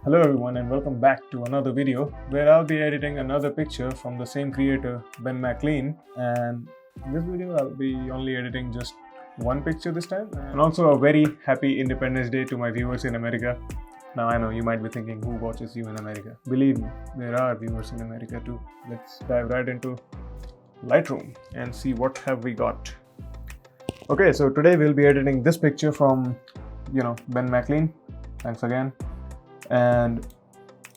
Hello everyone and welcome back to another video where I'll be editing another picture from the same creator, Ben Maclean, and in this video I'll be only editing just one picture this time, and also a very happy Independence Day to my viewers in America. Now I know you might be thinking, who watches you in America? Believe me, there are viewers in America too. Let's dive right into Lightroom and see what have we got. Okay, so today we'll be editing this picture from, Ben Maclean. Thanks again. And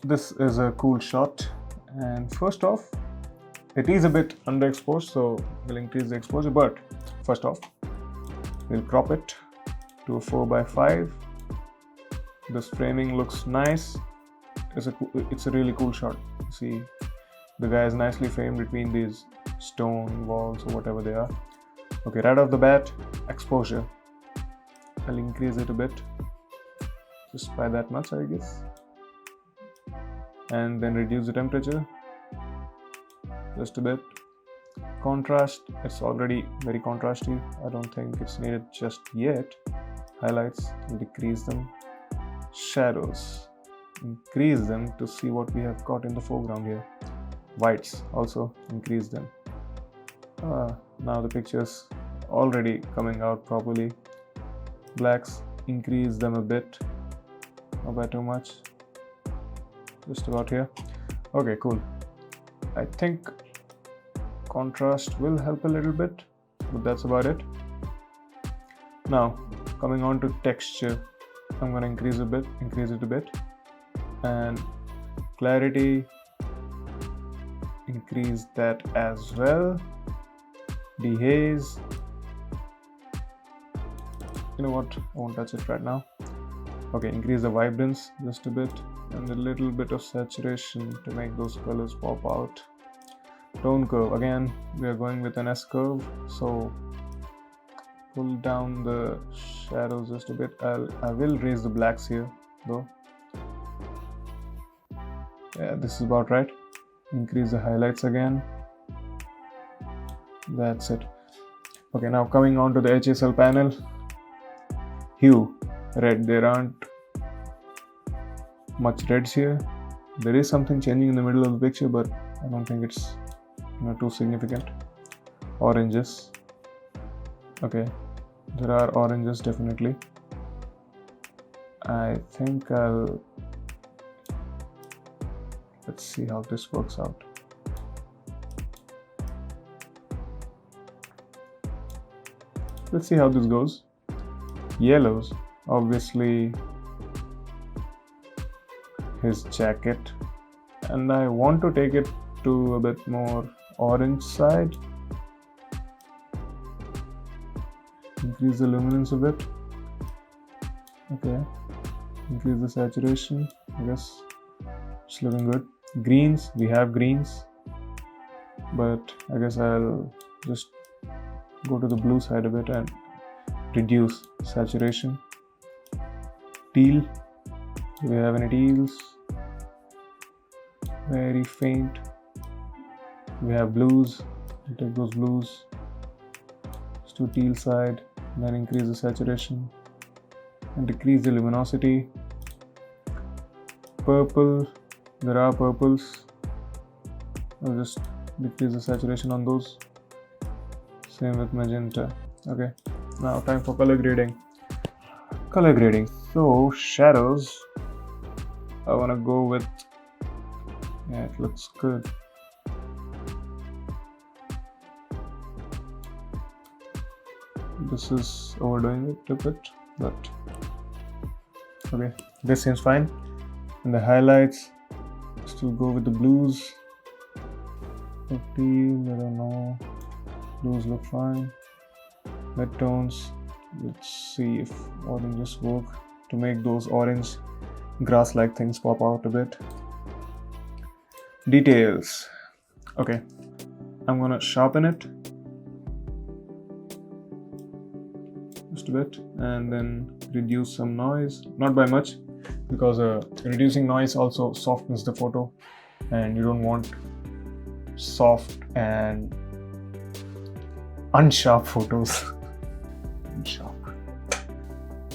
this is a cool shot, and first off, it is a bit underexposed, so we'll increase the exposure. But first off, we'll crop it to a 4:5. This framing looks nice. It's a really cool shot. See, the guy is nicely framed between these stone walls or whatever they are. Okay, right off the bat, exposure, I'll increase it a bit, just by that much I guess, and then reduce the temperature just a bit. Contrast, it's already very contrasty. I don't think it's needed just yet. Highlights, decrease them. Shadows, increase them to see what we have got in the foreground here. Whites, also increase them. Now the picture's already coming out properly. Blacks, increase them a bit, not by too much, just about here. Okay, cool. I think contrast will help a little bit, but that's about it. Now coming on to texture, I'm gonna increase it a bit, and clarity, increase that as well. Dehaze, you know what, I won't touch it right now. Okay, increase the vibrance just a bit, and a little bit of saturation to make those colors pop out. Tone curve, again we are going with an S curve, so pull down the shadows just a bit. I will raise the blacks here though. Yeah, this is about right. Increase the highlights again. That's it. Okay, now coming on to the HSL panel. Hue, red. There aren't much reds here. There is something changing in the middle of the picture, but I don't think it's too significant. Oranges. Okay, there are oranges definitely. I think let's see how this works out. Let's see how this goes. Yellows, obviously his jacket, and I want to take it to a bit more orange side. Increase the luminance a bit. Okay, increase the saturation. I guess it's looking good. Greens, we have greens, but I guess I'll just go to the blue side a bit and reduce saturation. Teal, do we have any teals? Very faint. We have blues. I'll take those blues just to teal side, then increase the saturation and decrease the luminosity. Purple, there are purples. I'll just decrease the saturation on those. Same with magenta. Okay, now time for color grading. So shadows, I want to go with, yeah, it looks good. This is overdoing it a bit, but okay, this seems fine. And the highlights, still go with the blues. Teal, I don't know. Blues look fine. Midtones, let's see if oranges work to make those orange grass-like things pop out a bit. Details, okay, I'm gonna sharpen it just a bit, and then reduce some noise, not by much, because reducing noise also softens the photo, and you don't want soft and unsharp photos.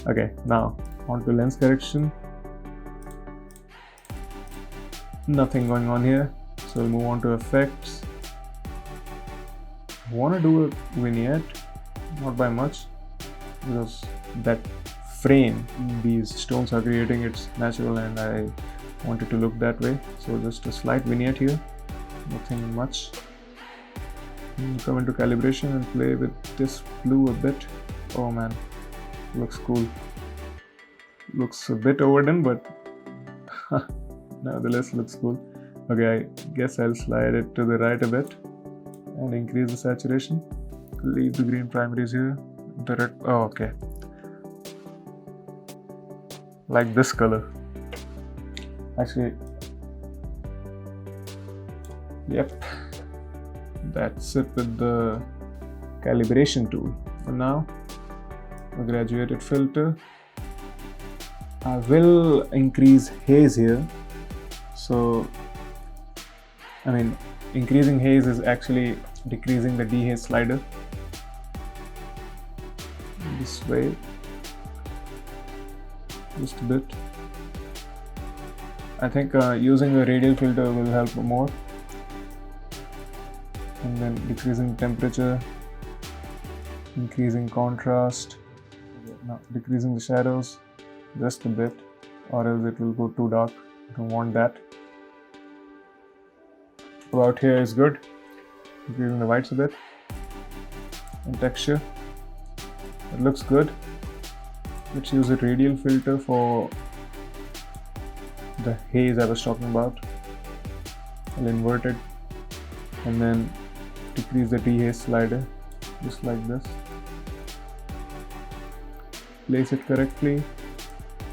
Okay, now on to lens correction. Nothing going on here. So we'll move on to effects. I want to do a vignette, not by much, because that frame these stones are creating, it's natural and I want it to look that way. So just a slight vignette here, nothing much. Come into calibration and play with this blue a bit. Oh man, looks cool. Looks a bit overdone, but nevertheless looks cool. Okay, I guess I'll slide it to the right a bit and increase the saturation. Leave the green primaries here. The red, oh okay. Like this color. Actually, yep. That's it with the calibration tool. And now, a graduated filter. I will increase haze here. So, I mean, increasing haze is actually decreasing the dehaze slider. This way. Just a bit. I think using a radial filter will help more. And then decreasing temperature, increasing contrast, no, decreasing the shadows just a bit, or else it will go too dark. I don't want that. About here is good. Increasing the whites a bit, and texture. It looks good. Let's use a radial filter for the haze I was talking about. I'll invert it and then decrease the dehaze slider just like this. Place it correctly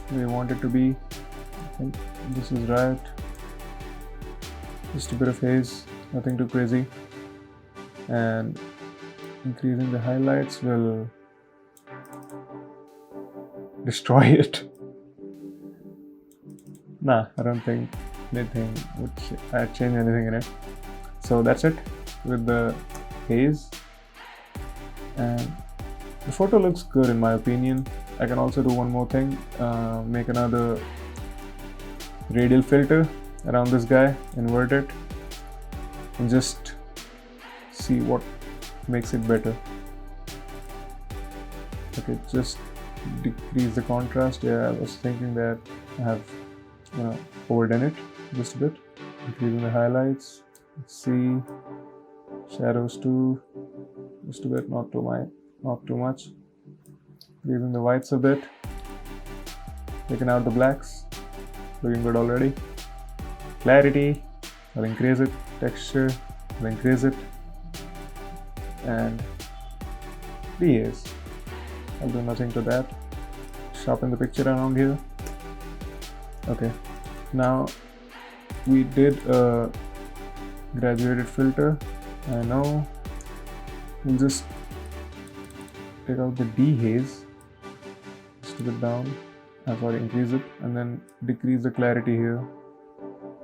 where you want it to be. I think this is right. Just a bit of haze, nothing too crazy. And increasing the highlights will destroy it. Nah, I don't think anything would change anything in it. So that's it with the haze, and the photo looks good in my opinion. I can also do one more thing, make another radial filter around this guy, invert it, and just see what makes it better. Okay, just decrease the contrast. Yeah, I was thinking that I have overdone it just a bit. Increasing the highlights. Let's see, shadows too, just a bit, not too much. Increasing the whites a bit, taking out the blacks, looking good already. Clarity, I'll increase it. Texture, I'll increase it. And dehaze, I'll do nothing to that. Sharpen the picture around here. Okay, now we did a graduated filter. I know. We'll just take out the dehaze, just a bit down. Increase it, and then decrease the clarity here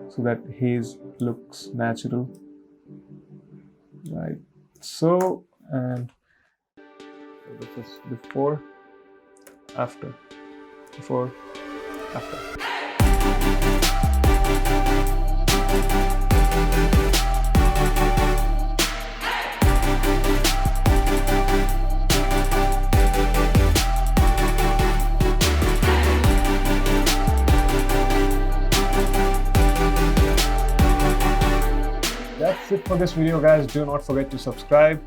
so that haze looks natural. Like so, and this is before, after, before, after. That's it for this video, guys. Do not forget to subscribe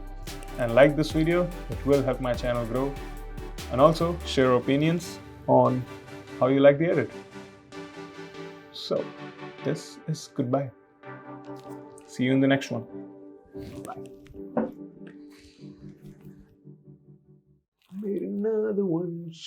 and like this video. It will help my channel grow. And also share your opinions on how you like the edit. So this is goodbye. See you in the next one. Bye. Made another one.